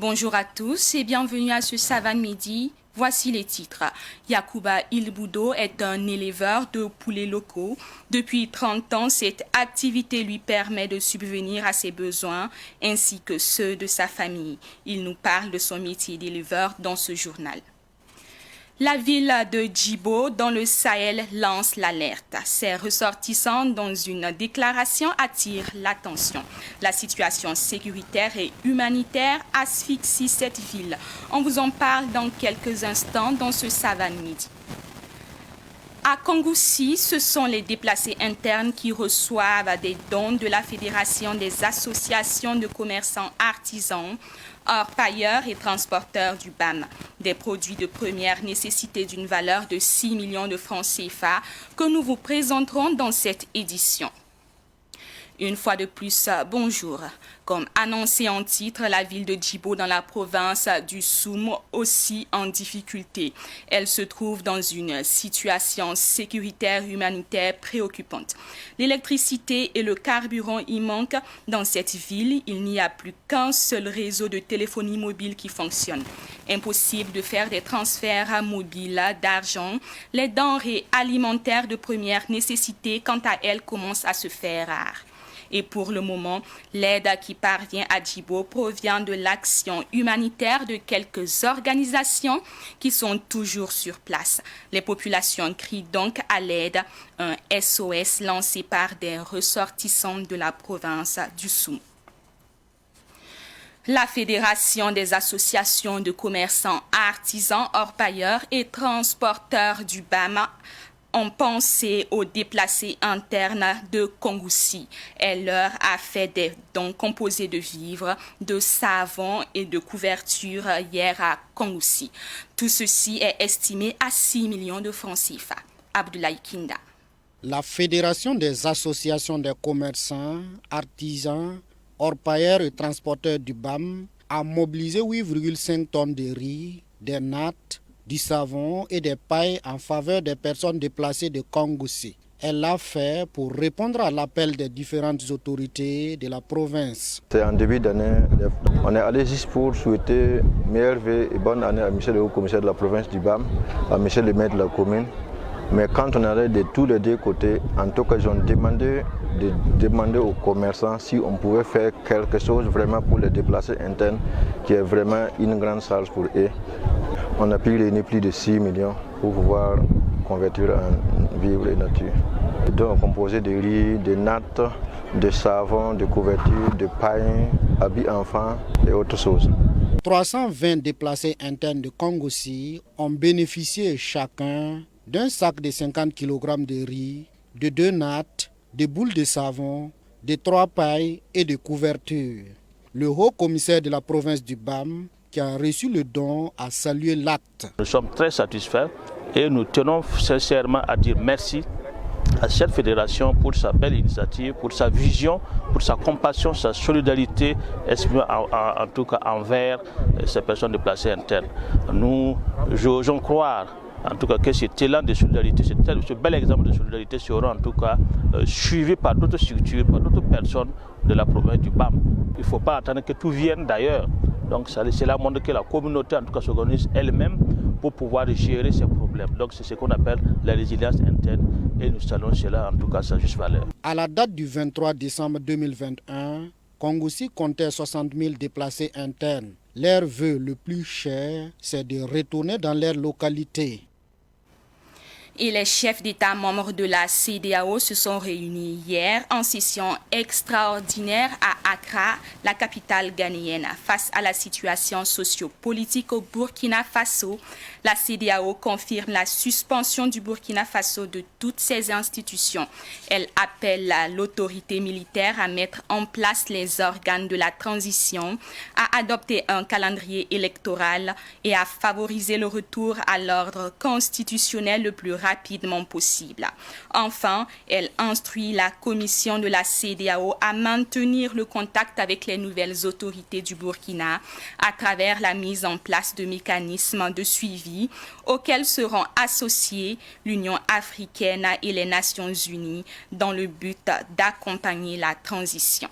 Bonjour à tous et bienvenue à ce Savane Midi. Voici les titres. Yacouba Ilboudo est un éleveur de poulets locaux. Depuis 30 ans, cette activité lui permet de subvenir à ses besoins ainsi que ceux de sa famille. Il nous parle de son métier d'éleveur dans ce journal. La ville de Djibo, dans le Sahel, lance l'alerte. Ses ressortissants, dans une déclaration, attirent l'attention. La situation sécuritaire et humanitaire asphyxie cette ville. On vous en parle dans quelques instants dans ce Savane Midi. À Kongoussi, ce sont les déplacés internes qui reçoivent des dons de la Fédération des associations de commerçants artisans, orpailleurs et transporteurs du BAM, des produits de première nécessité d'une valeur de 6 millions de francs CFA que nous vous présenterons dans cette édition. Une fois de plus, bonjour. Comme annoncé en titre, la ville de Djibo dans la province du Soum aussi en difficulté. Elle se trouve dans une situation sécuritaire humanitaire préoccupante. L'électricité et le carburant y manquent. Dans cette ville, il n'y a plus qu'un seul réseau de téléphonie mobile qui fonctionne. Impossible de faire des transferts mobiles d'argent. Les denrées alimentaires de première nécessité, quant à elles, commencent à se faire rares. Et pour le moment, l'aide qui parvient à Djibo provient de l'action humanitaire de quelques organisations qui sont toujours sur place. Les populations crient donc à l'aide, un SOS lancé par des ressortissants de la province du Soum. La Fédération des associations de commerçants artisans, orpailleurs et transporteurs du BAM ont pensé aux déplacés internes de Kongoussi. Elle leur a fait des dons composés de vivres, de savon et de couvertures hier à Kongoussi. Tout ceci est estimé à 6 millions de francs CFA. Abdoulaye Kinda. La Fédération des associations des commerçants, artisans, orpailleurs et transporteurs du BAM a mobilisé 8,5 tonnes de riz, des nattes, du savon et des pailles en faveur des personnes déplacées de Kongoussi. Elle l'a fait pour répondre à l'appel des différentes autorités de la province. C'est en début d'année, on est allé juste pour souhaiter meilleure vie et bonne année à monsieur le haut-commissaire de la province du BAM, à monsieur le maire de la commune. Mais quand on allait de tous les deux côtés, en tout cas, ils ont demandé aux commerçants si on pouvait faire quelque chose vraiment pour les déplacés internes, qui est vraiment une grande charge pour eux. On a pu réunir plus de 6 millions pour pouvoir convertir en vivres et nature. Les dons composés de riz, de nattes, de savon, de couvertures, de pailles, habits enfants et autres choses. 320 déplacés internes de Kongoussi ont bénéficié chacun d'un sac de 50 kg de riz, de 2 nattes, de boules de savon, de 3 pailles et de couvertures. Le haut-commissaire de la province du BAM, qui a reçu le don, a salué l'acte. Nous sommes très satisfaits et nous tenons sincèrement à dire merci à cette fédération pour sa belle initiative, pour sa vision, pour sa compassion, sa solidarité exprimée en tout cas envers ces personnes déplacées internes. Nous osons croire en tout cas que cet élan de solidarité, ce bel exemple de solidarité sera en tout cas suivi par d'autres structures, par d'autres personnes de la province du BAM. Il ne faut pas attendre que tout vienne d'ailleurs. Donc cela montre que la communauté en tout cas s'organise elle-même pour pouvoir gérer ces problèmes. Donc c'est ce qu'on appelle la résilience interne et nous saluons cela en tout cas sa juste valeur. À la date du 23 décembre 2021, Kongoussi comptait 60 000 déplacés internes. Leur vœu le plus cher, c'est de retourner dans leur localité. Et les chefs d'État membres de la CEDEAO se sont réunis hier en session extraordinaire à Accra, la capitale ghanéenne. Face à la situation sociopolitique au Burkina Faso, la CEDEAO confirme la suspension du Burkina Faso de toutes ses institutions. Elle appelle l'autorité militaire à mettre en place les organes de la transition, à adopter un calendrier électoral et à favoriser le retour à l'ordre constitutionnel le plus rapidement possible. Enfin, elle instruit la commission de la CEDEAO à maintenir le contact avec les nouvelles autorités du Burkina à travers la mise en place de mécanismes de suivi auxquels seront associés l'Union africaine et les Nations unies dans le but d'accompagner la transition.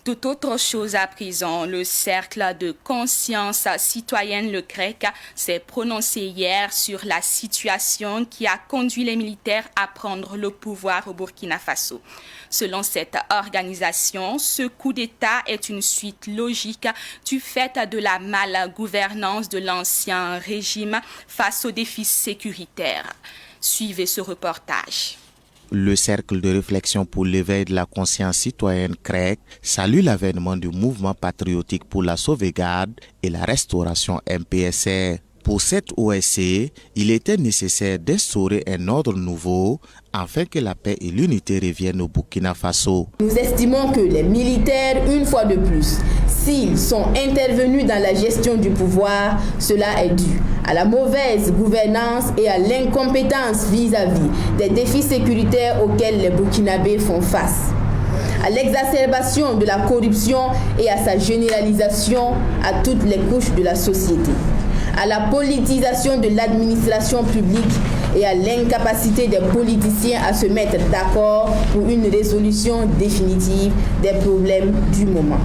Tout autre chose à présent, le cercle de conscience citoyenne, le CREC, s'est prononcé hier sur la situation qui a conduit les militaires à prendre le pouvoir au Burkina Faso. Selon cette organisation, ce coup d'État est une suite logique du fait de la malgouvernance de l'ancien régime face aux défis sécuritaires. Suivez ce reportage. Le cercle de réflexion pour l'éveil de la conscience citoyenne CREC salue l'avènement du mouvement patriotique pour la sauvegarde et la restauration MPSR. Pour cette OSC, il était nécessaire d'instaurer un ordre nouveau afin que la paix et l'unité reviennent au Burkina Faso. Nous estimons que les militaires, une fois de plus, s'ils sont intervenus dans la gestion du pouvoir, cela est dû à la mauvaise gouvernance et à l'incompétence vis-à-vis des défis sécuritaires auxquels les Burkinabés font face, à l'exacerbation de la corruption et à sa généralisation à toutes les couches de la société, à la politisation de l'administration publique et à l'incapacité des politiciens à se mettre d'accord pour une résolution définitive des problèmes du moment.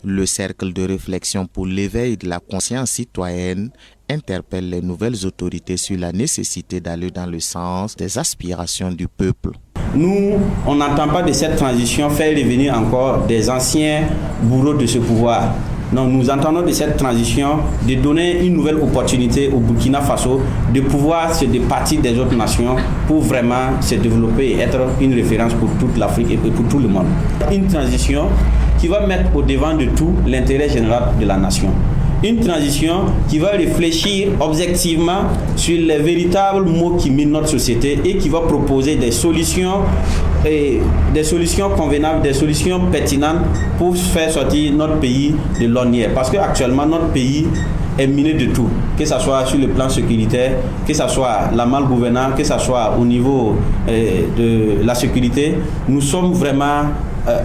Le cercle de réflexion pour l'éveil de la conscience citoyenne interpelle les nouvelles autorités sur la nécessité d'aller dans le sens des aspirations du peuple. Nous, on n'entend pas de cette transition faire revenir encore des anciens bourreaux de ce pouvoir. Non, nous entendons de cette transition de donner une nouvelle opportunité au Burkina Faso de pouvoir se départir des autres nations pour vraiment se développer et être une référence pour toute l'Afrique et pour tout le monde. Une transition qui va mettre au devant de tout l'intérêt général de la nation. Une transition qui va réfléchir objectivement sur les véritables maux qui minent notre société et qui va proposer des solutions convenables, des solutions pertinentes pour faire sortir notre pays de l'ornière. Parce qu'actuellement, notre pays est miné de tout, que ce soit sur le plan sécuritaire, que ce soit la malgouvernance, que ce soit au niveau de la sécurité. Nous sommes vraiment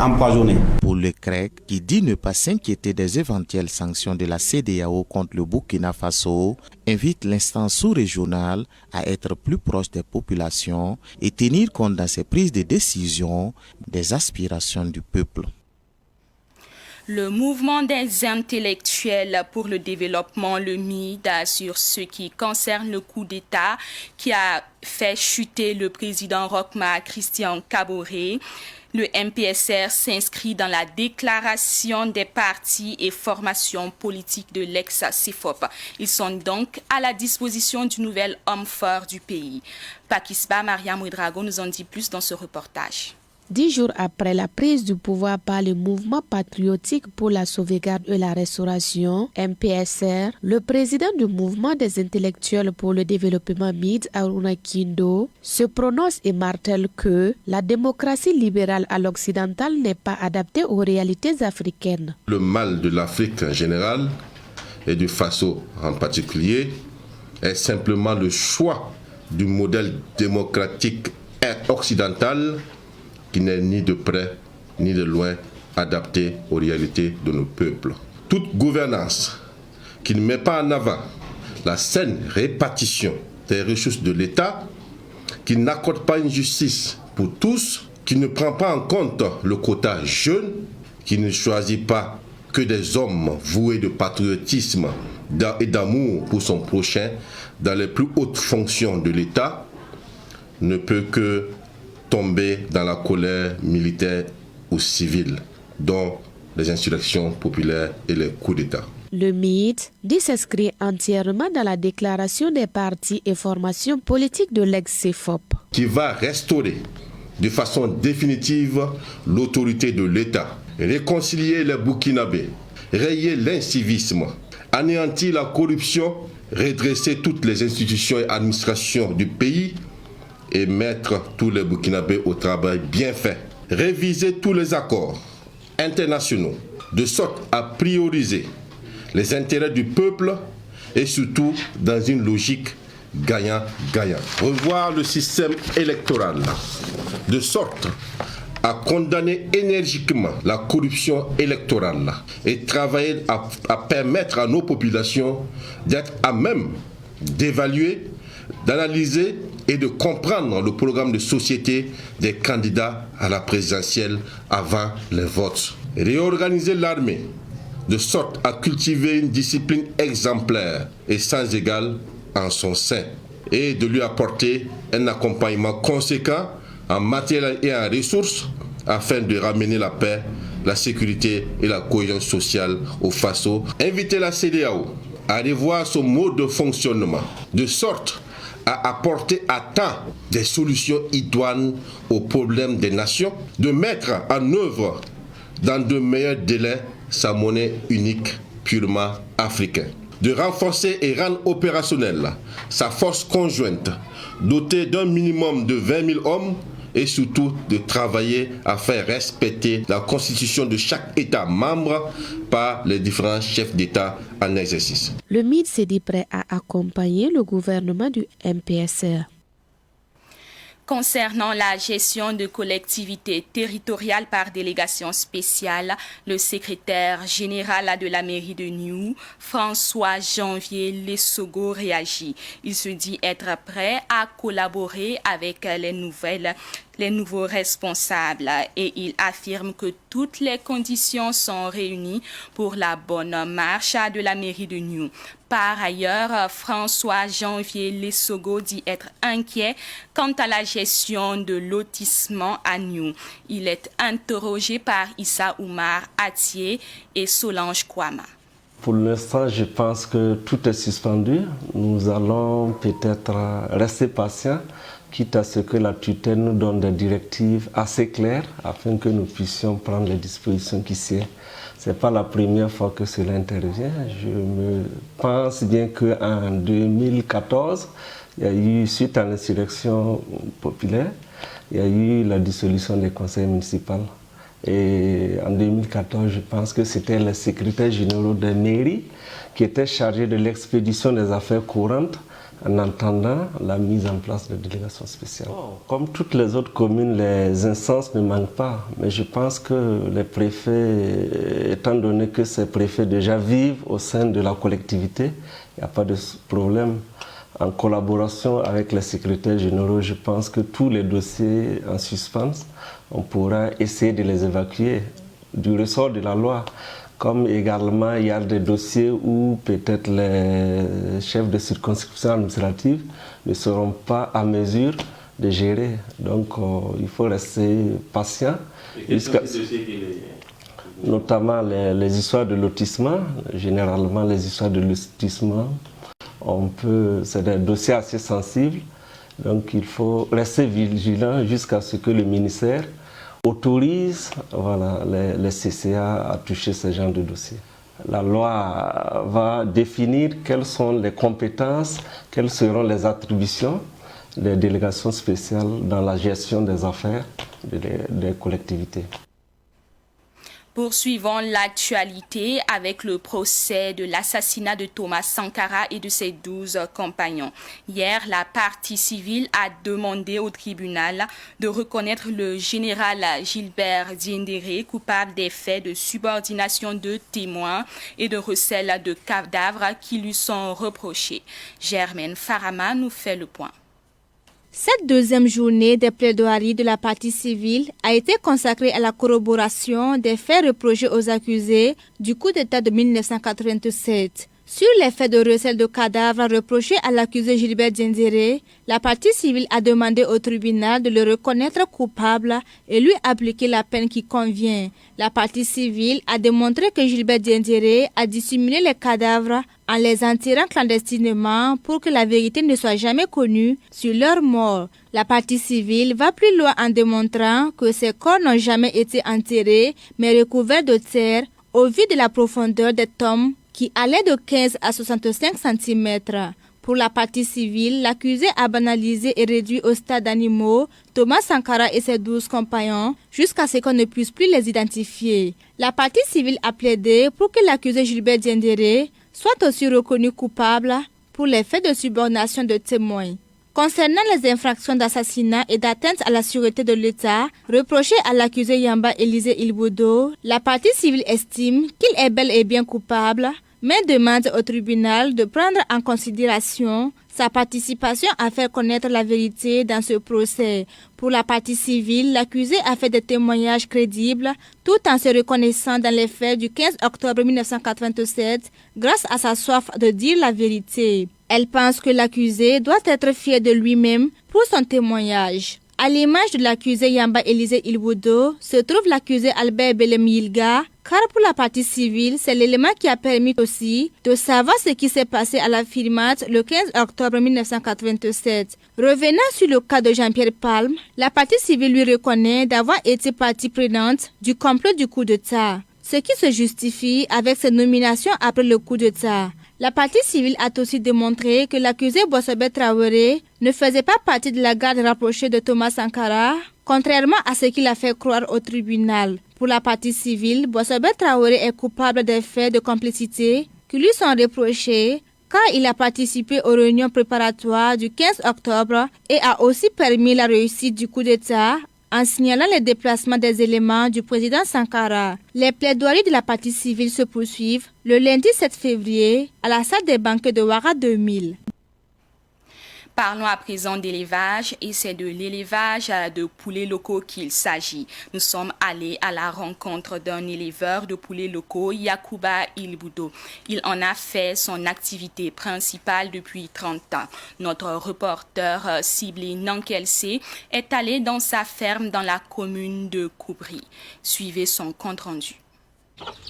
empoisonnés. Pour le CREC, qui dit ne pas s'inquiéter des éventuelles sanctions de la CEDEAO contre le Burkina Faso, invite l'instance sous-régionale à être plus proche des populations et tenir compte dans ses prises de décision des aspirations du peuple. Le mouvement des intellectuels pour le développement, le MID, sur ce qui concerne le coup d'État qui a fait chuter le président Roch-Marc Christian Kaboré. Le MPSR s'inscrit dans la déclaration des partis et formations politiques de l'ex-CFOP. Ils sont donc à la disposition du nouvel homme fort du pays. Pakisba, Mariam Ouedraogo nous en dit plus dans ce reportage. 10 jours après la prise du pouvoir par le mouvement patriotique pour la sauvegarde et la restauration, MPSR, le président du mouvement des intellectuels pour le développement MID, Haruna Kindo, se prononce et martèle que la démocratie libérale à l'occidental n'est pas adaptée aux réalités africaines. Le mal de l'Afrique en général et du Faso en particulier est simplement le choix du modèle démocratique occidental qui n'est ni de près ni de loin adapté aux réalités de nos peuples. Toute gouvernance qui ne met pas en avant la saine répartition des ressources de l'État, qui n'accorde pas une justice pour tous, qui ne prend pas en compte le quota jeune, qui ne choisit pas que des hommes voués de patriotisme et d'amour pour son prochain dans les plus hautes fonctions de l'État, ne peut que tomber dans la colère militaire ou civile, dont les insurrections populaires et les coups d'État. Le MID dit s'inscrire entièrement dans la déclaration des partis et formations politiques de l'ex-CFOP, qui va restaurer de façon définitive l'autorité de l'État, réconcilier les Burkinabés, rayer l'incivisme, anéantir la corruption, redresser toutes les institutions et administrations du pays et mettre tous les Burkinabés au travail bien fait. Réviser tous les accords internationaux de sorte à prioriser les intérêts du peuple et surtout dans une logique gagnant-gagnant. Revoir le système électoral de sorte à condamner énergiquement la corruption électorale et travailler à permettre à nos populations d'être à même d'évaluer, d'analyser et de comprendre le programme de société des candidats à la présidentielle avant les votes. réorganiser l'armée de sorte à cultiver une discipline exemplaire et sans égale en son sein et de lui apporter un accompagnement conséquent en matériel et en ressources afin de ramener la paix, la sécurité et la cohésion sociale au Faso. Inviter la CEDEAO à revoir son mode de fonctionnement de sorte à apporter à temps des solutions idoines aux problèmes des nations, de mettre en œuvre dans de meilleurs délais sa monnaie unique purement africaine, de renforcer et rendre opérationnelle sa force conjointe dotée d'un minimum de 20 000 hommes et surtout de travailler à faire respecter la constitution de chaque État membre par les différents chefs d'État en exercice. Le MID s'est dit prêt à accompagner le gouvernement du MPSR. Concernant la gestion de collectivités territoriales par délégation spéciale, le secrétaire général de la mairie de Niou, François-Janvier Lessogo, réagit. Il se dit être prêt à collaborer avec les nouveaux responsables et il affirme que toutes les conditions sont réunies pour la bonne marche de la mairie de Niou. Par ailleurs, François-Janvier Lessogo dit être inquiet quant à la gestion de lotissement à Niou. Il est interrogé par Issa Oumar Atié et Solange Kwama. Pour l'instant, je pense que tout est suspendu. Nous allons peut-être rester patients, quitte à ce que la tutelle nous donne des directives assez claires afin que nous puissions prendre les dispositions qui sied. Ce n'est pas la première fois que cela intervient. Je me pense bien qu'en 2014, il y a eu, suite à l'insurrection populaire, il y a eu la dissolution des conseils municipaux. Et en 2014, je pense que c'était les secrétaires généraux des mairies qui étaient chargés de l'expédition des affaires courantes en attendant la mise en place de délégations spéciales. Comme toutes les autres communes, les instances ne manquent pas, mais je pense que les préfets, étant donné que ces préfets déjà vivent au sein de la collectivité, il n'y a pas de problème. En collaboration avec les secrétaires généraux, je pense que tous les dossiers en suspens, on pourra essayer de les évacuer du ressort de la loi. Comme également, il y a des dossiers où peut-être les chefs de circonscription administrative ne seront pas à mesure de gérer. Donc, il faut rester patient. Notamment les histoires de lotissement. Généralement, les histoires de lotissement, c'est des dossiers assez sensibles. Donc, il faut rester vigilant jusqu'à ce que le ministère autorise les CCA à toucher ce genre de dossiers. La loi va définir quelles sont les compétences, quelles seront les attributions des délégations spéciales dans la gestion des affaires des collectivités. Poursuivons l'actualité avec le procès de l'assassinat de Thomas Sankara et de ses 12 compagnons. Hier, la partie civile a demandé au tribunal de reconnaître le général Gilbert Diendéré coupable des faits de subordination de témoins et de recel de cadavres qui lui sont reprochés. Germaine Farama nous fait le point. Cette deuxième journée des plaidoiries de la partie civile a été consacrée à la corroboration des faits reprochés aux accusés du coup d'État de 1987. Sur les faits de recel de cadavres reprochés à l'accusé Gilbert Diendéré, la partie civile a demandé au tribunal de le reconnaître coupable et lui appliquer la peine qui convient. La partie civile a démontré que Gilbert Diendéré a dissimulé les cadavres en les enterrant clandestinement pour que la vérité ne soit jamais connue sur leur mort. La partie civile va plus loin en démontrant que ces corps n'ont jamais été enterrés mais recouverts de terre au vu de la profondeur des tombes qui allait de 15 à 65 cm. Pour la partie civile, l'accusé a banalisé et réduit au stade d'animaux Thomas Sankara et ses 12 compagnons jusqu'à ce qu'on ne puisse plus les identifier. La partie civile a plaidé pour que l'accusé Gilbert Diendéré soit aussi reconnu coupable pour les faits de subordination de témoins. Concernant les infractions d'assassinat et d'atteinte à la sûreté de l'État reprochées à l'accusé Yamba Élisée Ilboudo, la partie civile estime qu'il est bel et bien coupable, mais demande au tribunal de prendre en considération Sa participation a fait connaître la vérité dans ce procès. Pour la partie civile, l'accusé a fait des témoignages crédibles tout en se reconnaissant dans les faits du 15 octobre 1987 grâce à sa soif de dire la vérité. Elle pense que l'accusé doit être fier de lui-même pour son témoignage. À l'image de l'accusé Yamba Élisée Ilboudo, se trouve l'accusé Albert Belemilga, car pour la partie civile, c'est l'élément qui a permis aussi de savoir ce qui s'est passé à la Firmat le 15 octobre 1987. Revenant sur le cas de Jean-Pierre Palme, la partie civile lui reconnaît d'avoir été partie prenante du complot du coup d'État, ce qui se justifie avec ses nominations après le coup d'État. La partie civile a aussi démontré que l'accusé Bossobé Traoré ne faisait pas partie de la garde rapprochée de Thomas Sankara, contrairement à ce qu'il a fait croire au tribunal. Pour la partie civile, Bossobé Traoré est coupable des faits de complicité qui lui sont reprochés car il a participé aux réunions préparatoires du 15 octobre et a aussi permis la réussite du coup d'État en signalant les déplacements des éléments du président Sankara. Les plaidoiries de la partie civile se poursuivent le lundi 7 février à la salle des banquets de Ouara 2000. Parlons à présent d'élevage et c'est de l'élevage de poulets locaux qu'il s'agit. Nous sommes allés à la rencontre d'un éleveur de poulets locaux, Yacouba Ilboudo. Il en a fait son activité principale depuis 30 ans. Notre reporter ciblé Nankelsé est allé dans sa ferme dans la commune de Koubri. Suivez son compte-rendu.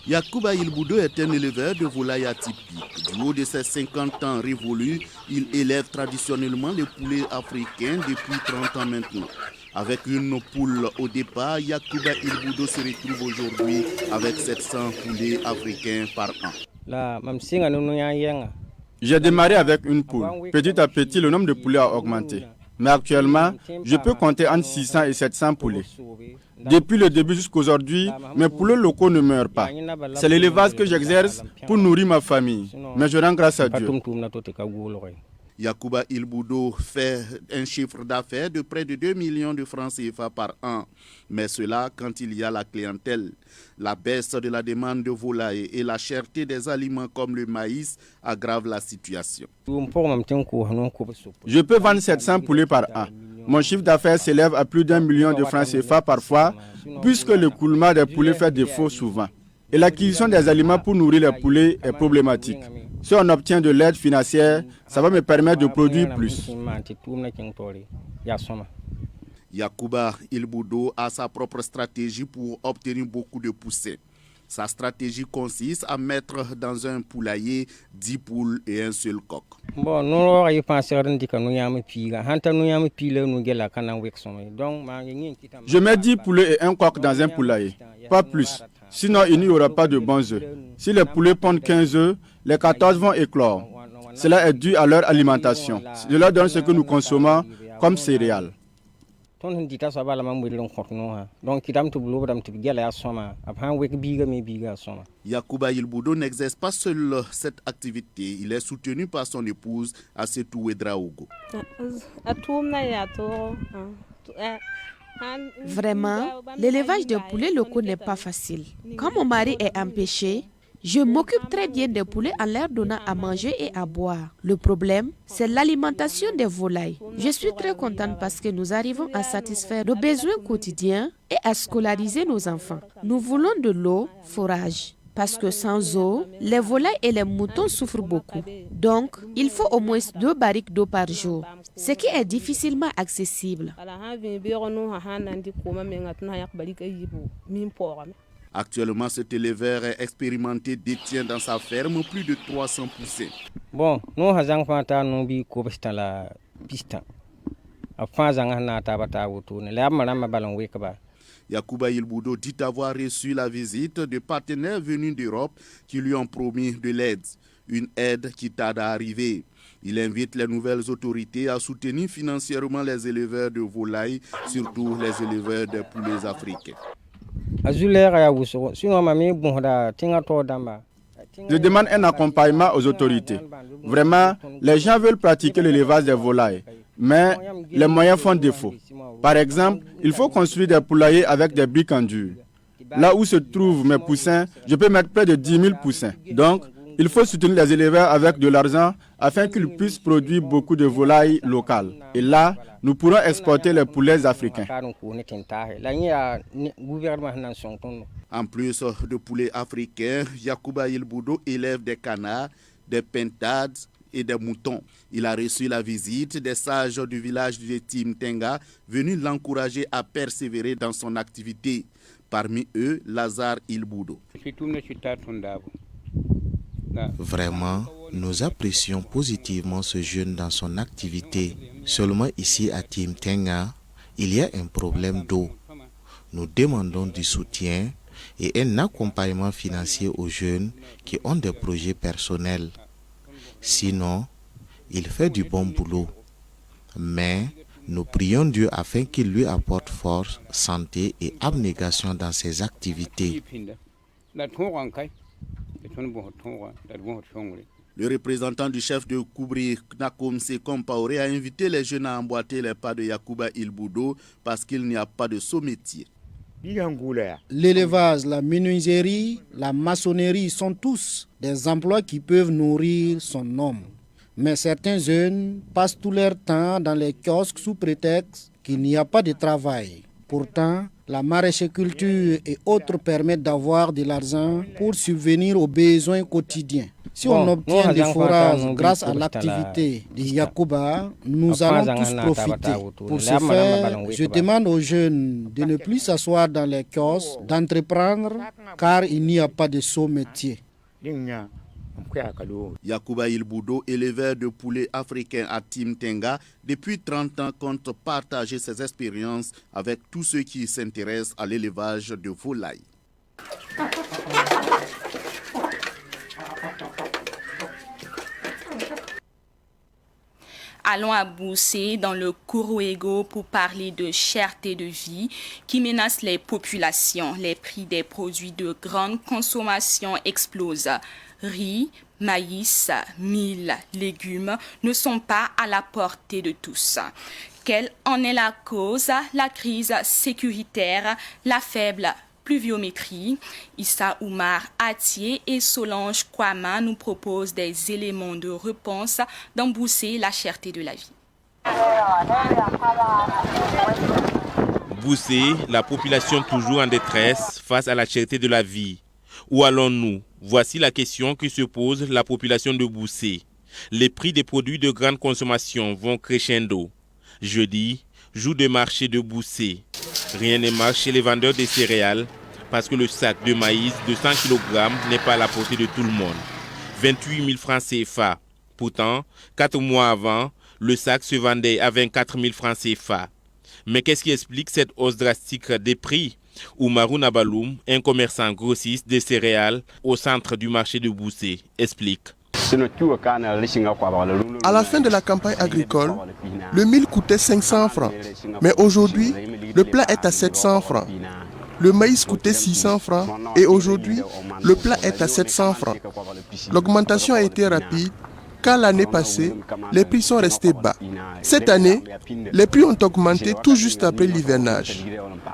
Yacouba Ilboudo est un éleveur de volailles atypiques. Du haut de ses 50 ans révolus, il élève traditionnellement les poulets africains depuis 30 ans maintenant. Avec une poule au départ, Yacouba Ilboudo se retrouve aujourd'hui avec 700 poulets africains par an. J'ai démarré avec une poule. Petit à petit, le nombre de poulets a augmenté. Mais actuellement, je peux compter entre 600 et 700 poulets. Depuis le début jusqu'aujourd'hui, mes poulets locaux ne meurent pas. C'est l'élevage que j'exerce pour nourrir ma famille. Mais je rends grâce à Dieu. Yacouba Ilboudo fait un chiffre d'affaires de près de 2 millions de francs CFA par an. Mais cela quand il y a la clientèle. La baisse de la demande de volailles et la cherté des aliments comme le maïs aggravent la situation. Je peux vendre 700 poulets par an. Mon chiffre d'affaires s'élève à plus d'1 million de francs CFA parfois, puisque le coulement des poulets fait défaut souvent. Et l'acquisition des aliments pour nourrir les poulets est problématique. Si on obtient de l'aide financière, ça va me permettre de produire plus. Yacouba Ilboudo a sa propre stratégie pour obtenir beaucoup de poussins. Sa stratégie consiste à mettre dans un poulailler 10 poules et un seul coq. Je mets 10 poulets et un coq dans un poulailler, pas plus. Sinon, il n'y aura pas de bons œufs. Si les poulets pondent 15 œufs, les 14 vont éclore. Cela est dû à leur alimentation. Je leur donne ce que nous consommons comme céréales. Yacouba Ilboudo n'exerce pas seul cette activité. Il est soutenu par son épouse Assetou Ouedraogo. Vraiment, l'élevage de poulets locaux n'est pas facile. Quand mon mari est empêché, je m'occupe très bien des poulets en leur donnant à manger et à boire. Le problème, c'est l'alimentation des volailles. Je suis très contente parce que nous arrivons à satisfaire nos besoins quotidiens et à scolariser nos enfants. Nous voulons de l'eau, fourrage. Parce que sans eau, les volailles et les moutons souffrent beaucoup. Donc, il faut au moins 2 barriques d'eau par jour, ce qui est difficilement accessible. Actuellement, cet éleveur expérimenté détient dans sa ferme plus de 300 poussins. Yacouba Ilboudo dit avoir reçu la visite de partenaires venus d'Europe qui lui ont promis de l'aide, une aide qui tarde à arriver. Il invite les nouvelles autorités à soutenir financièrement les éleveurs de volailles, surtout les éleveurs de poulets africains. Je demande un accompagnement aux autorités. Vraiment, les gens veulent pratiquer l'élevage des volailles, mais les moyens font défaut. Par exemple, il faut construire des poulaillers avec des briques en dur. Là où se trouvent mes poussins, je peux mettre près de 10 000 poussins. Donc, Il faut soutenir les éleveurs avec de l'argent afin qu'ils puissent produire beaucoup de volailles locales. Et là, nous pourrons exporter les poulets africains. En plus de poulets africains, Yacouba Ilboudo élève des canards, des pintades et des moutons. Il a reçu la visite des sages du village de Timtenga venus l'encourager à persévérer dans son activité. Parmi eux, Lazare Ilboudo. Vraiment, nous apprécions positivement ce jeune dans son activité. Seulement ici à Timtenga, il y a un problème d'eau. Nous demandons du soutien et un accompagnement financier aux jeunes qui ont des projets personnels. Sinon, il fait du bon boulot. Mais nous prions Dieu afin qu'il lui apporte force, santé et abnégation dans ses activités. Le représentant du chef de Koubri, Nakomse Kompaoré, a invité les jeunes à emboîter les pas de Yacouba Ilboudo parce qu'il n'y a pas de sous-métier. L'élevage, la menuiserie, la maçonnerie sont tous des emplois qui peuvent nourrir son homme. Mais certains jeunes passent tout leur temps dans les kiosques sous prétexte qu'il n'y a pas de travail. Pourtant, la maraîchiculture et autres permettent d'avoir de l'argent pour subvenir aux besoins quotidiens. Si on obtient des forages grâce à l'activité de Yacouba, nous allons tous profiter. Pour ce faire, je demande aux jeunes de ne plus s'asseoir dans les kiosques, d'entreprendre, car il n'y a pas de saut métier. Yacouba Ilboudo, éleveur de poulets africains à Timtenga, depuis 30 ans compte partager ses expériences avec tous ceux qui s'intéressent à l'élevage de volailles. Allons à Boussé, dans le Kourouégo, pour parler de cherté de vie qui menace les populations. Les prix des produits de grande consommation explosent. Riz, maïs, mil, légumes ne sont pas à la portée de tous. Quelle en est la cause? La crise sécuritaire, la faible pluviométrie. Issa Oumar Atié et Solange Kwama nous proposent des éléments de réponse dans Boussé, la cherté de la vie. Boussé, la population toujours en détresse face à la cherté de la vie. Où allons-nous? Voici la question que se pose la population de Boussé. Les prix des produits de grande consommation vont crescendo. Jeudi, jour de marché de Boussé. Rien ne marche chez les vendeurs de céréales parce que le sac de maïs de 100 kg n'est pas à la portée de tout le monde. 28 000 francs CFA. Pourtant, 4 mois avant, le sac se vendait à 24 000 francs CFA. Mais qu'est-ce qui explique cette hausse drastique des prix? Oumarou Nabaloum, un commerçant grossiste de céréales au centre du marché de Boussé, explique. À la fin de la campagne agricole, le mil coûtait 500 francs. Mais aujourd'hui, le plat est à 700 francs. Le maïs coûtait 600 francs et aujourd'hui, le plat est à 700 francs. L'augmentation a été rapide car l'année passée, les prix sont restés bas. Cette année, les prix ont augmenté tout juste après l'hivernage.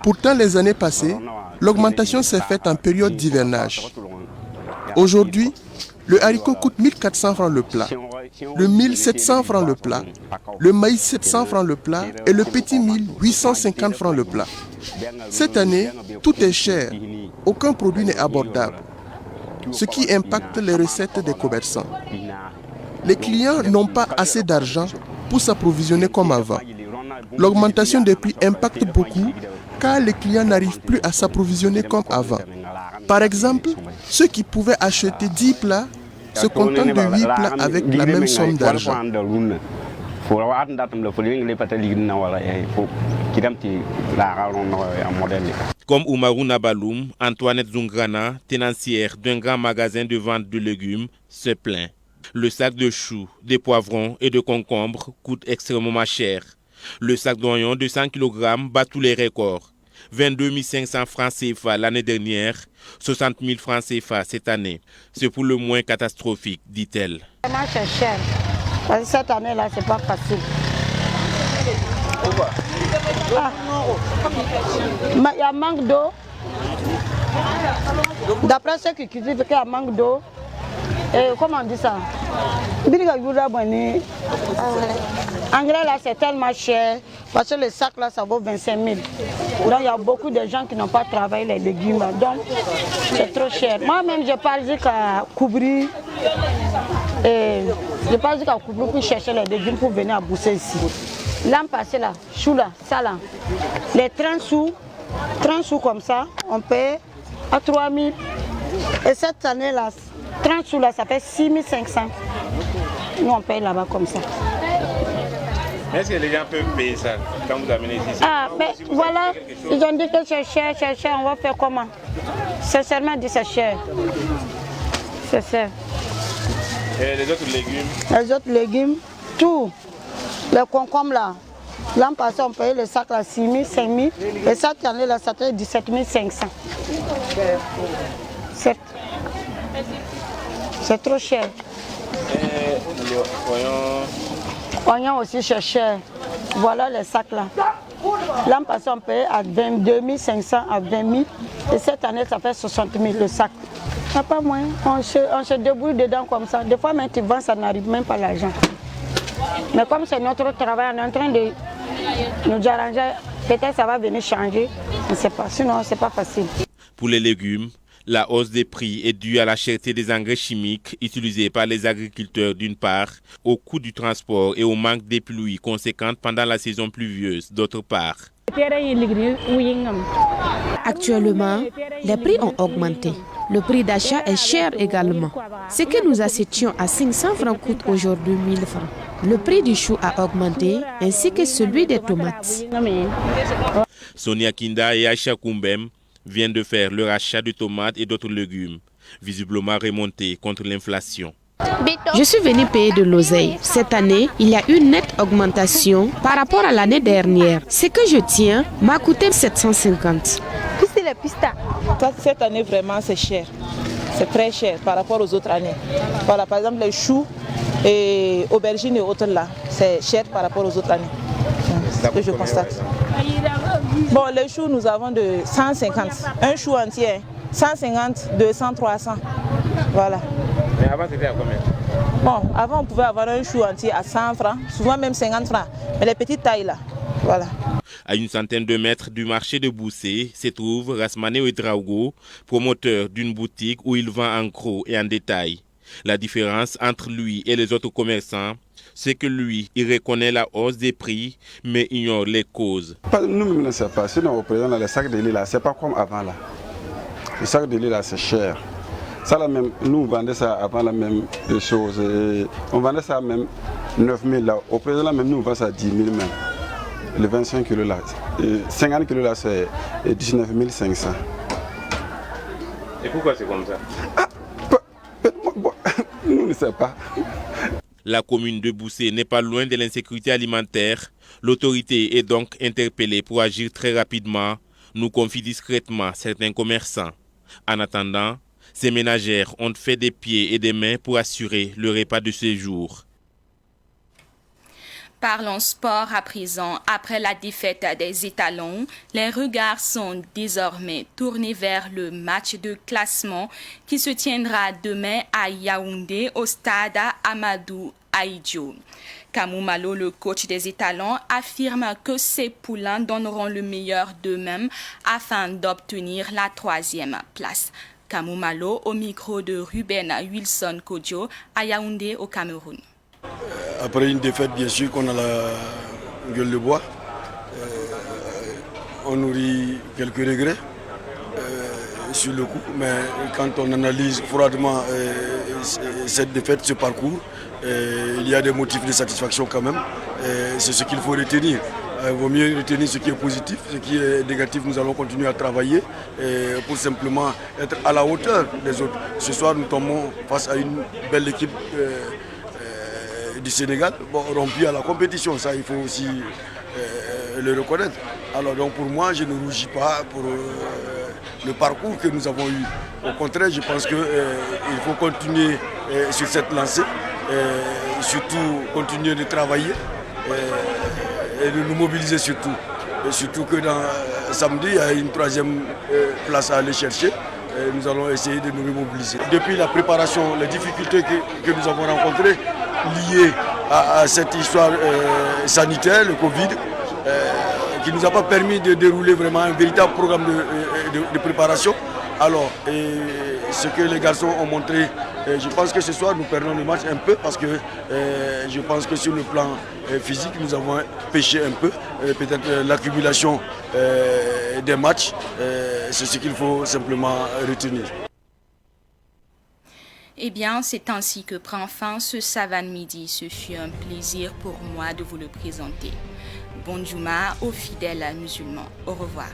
Pourtant, les années passées, l'augmentation s'est faite en période d'hivernage. Aujourd'hui, le haricot coûte 1400 francs le plat, le mil 700 francs le plat, le maïs 700 francs le plat et le petit mil 850 francs le plat. Cette année, tout est cher, aucun produit n'est abordable, ce qui impacte les recettes des commerçants. Les clients n'ont pas assez d'argent pour s'approvisionner comme avant. L'augmentation des prix impacte beaucoup car les clients n'arrivent plus à s'approvisionner comme avant. Par exemple, ceux qui pouvaient acheter 10 plats se contentent de 8 plats avec la même somme d'argent. Comme Oumarou Nabaloum, Antoinette Zungrana, tenancière d'un grand magasin de vente de légumes, se plaint. Le sac de choux, de poivrons et de concombres coûte extrêmement cher. Le sac d'oignons de 100 kg bat tous les records. 22 500 francs CFA l'année dernière, 60 000 francs CFA cette année. C'est pour le moins catastrophique, dit-elle. C'est cher. Parce que cette année-là, c'est pas facile. Il y a manque d'eau. D'après ceux qui cultivent, il y a manque d'eau. comment on dit ça? Engrais là c'est tellement cher parce que le sac là ça vaut 25 000. Donc il y a beaucoup de gens qui n'ont pas travaillé les légumes. Donc c'est trop cher. Moi-même je parle jusqu'à couvrir. Je parle jusqu'à couvrir pour chercher les légumes pour venir à Boussé ici. L'an passé là, chou là, ça là. Les 30 sous comme ça, on paye à 3 000. Et cette année là, 30 sous là, ça fait 6 500. Nous on paye là-bas comme ça. Est-ce que les gens peuvent payer ça quand vous amenez ici? Ah, mais voilà, ils ont dit que c'est cher, on va faire comment? Sincèrement dit c'est cher. C'est cher. Et les autres légumes? Les autres légumes, tout. Les concombres là, l'an passé on payait le sac là 6 000, 5 000. Et cette année là, ça fait 17 500. C'est trop cher. Et les oignons aussi c'est cher. Voilà les sacs là. L'an passé on payait à 22 500 à 20 000. Et cette année ça fait 60 000 le sac. Il n'y a pas moyen. On se débrouille dedans comme ça. Des fois même tu vends, ça n'arrive même pas l'argent. Mais comme c'est notre travail, on est en train de nous arranger. Peut-être ça va venir changer. Je ne sais pas. Sinon c'est pas facile. Pour les légumes, la hausse des prix est due à la cherté des engrais chimiques utilisés par les agriculteurs d'une part, au coût du transport et au manque des pluies conséquentes pendant la saison pluvieuse d'autre part. Actuellement, les prix ont augmenté. Le prix d'achat est cher également. Ce que nous achetions à 500 francs coûte aujourd'hui 1000 francs. Le prix du chou a augmenté ainsi que celui des tomates. Sonia Kinda et Aisha Koumbem viennent de faire leur achat de tomates et d'autres légumes, visiblement remontés contre l'inflation. Je suis venu payer de l'oseille. Cette année, il y a une nette augmentation par rapport à l'année dernière. Ce que je tiens m'a coûté 750. Cette année, vraiment, c'est cher. C'est très cher par rapport aux autres années. Voilà, par exemple, les choux et aubergines et autres là, c'est cher par rapport aux autres années. C'est ce que je constate. Bon, les choux, nous avons de 150. Un chou entier, 150, 200, 300. Voilà. Mais avant, c'était à combien? Bon, avant, on pouvait avoir un chou entier à 100 francs, souvent même 50 francs. Mais les petites tailles là, voilà. À une centaine de mètres du marché de Boussé se trouve Rasmane Ouedraogo, promoteur d'une boutique où il vend en gros et en détail. La différence entre lui et les autres commerçants, c'est que lui, il reconnaît la hausse des prix, mais ignore les causes. Nous ne savons pas. Sinon, au présent, les sacs de lait, là, c'est pas comme avant là. Les sacs de lait, là, c'est cher. Ça, là, même, nous, on vendait ça avant la même chose. On vendait ça même 9 000 là. Au présent, là, même, nous, on vend ça à 10 000 même. Les 25 kilos là. 50 kilos là, c'est 19 500. Et pourquoi c'est comme ça? Nous ne savons pas. La commune de Boussé n'est pas loin de l'insécurité alimentaire. L'autorité est donc interpellée pour agir très rapidement, nous confient discrètement certains commerçants. En attendant, ces ménagères ont fait des pieds et des mains pour assurer le repas de ce jour. Parlons sport à présent. Après la défaite des étalons, les regards sont désormais tournés vers le match de classement qui se tiendra demain à Yaoundé au stade Amadou Ahidjo. Kamou Malo, le coach des étalons, affirme que ses poulains donneront le meilleur d'eux-mêmes afin d'obtenir la 3e place. Kamou Malo au micro de Ruben Wilson Kodjo à Yaoundé au Cameroun. Après une défaite, bien sûr qu'on a la gueule de bois. On nourrit quelques regrets sur le coup, mais quand on analyse froidement cette défaite, ce parcours, il y a des motifs de satisfaction quand même. C'est ce qu'il faut retenir. Il vaut mieux retenir ce qui est positif, ce qui est négatif, nous allons continuer à travailler pour simplement être à la hauteur des autres. Ce soir, nous tombons face à une belle équipe du Sénégal, rompu à la compétition, ça il faut aussi le reconnaître. Alors donc pour moi, je ne rougis pas pour le parcours que nous avons eu. Au contraire, je pense qu'il faut continuer sur cette lancée, surtout continuer de travailler et de nous mobiliser surtout. Et surtout que samedi, il y a une 3e place à aller chercher. nous allons essayer de nous remobiliser. Depuis la préparation, les difficultés que nous avons rencontrées liées à cette histoire sanitaire, le Covid, qui ne nous a pas permis de dérouler vraiment un véritable programme de préparation. Alors, ce que les garçons ont montré, je pense que ce soir nous perdons le match un peu parce que je pense que sur le plan physique nous avons péché un peu. Peut-être l'accumulation des matchs, c'est ce qu'il faut simplement retenir. Eh bien, c'est ainsi que prend fin ce Savane Midi. Ce fut un plaisir pour moi de vous le présenter. Bon Juma aux fidèles musulmans. Au revoir.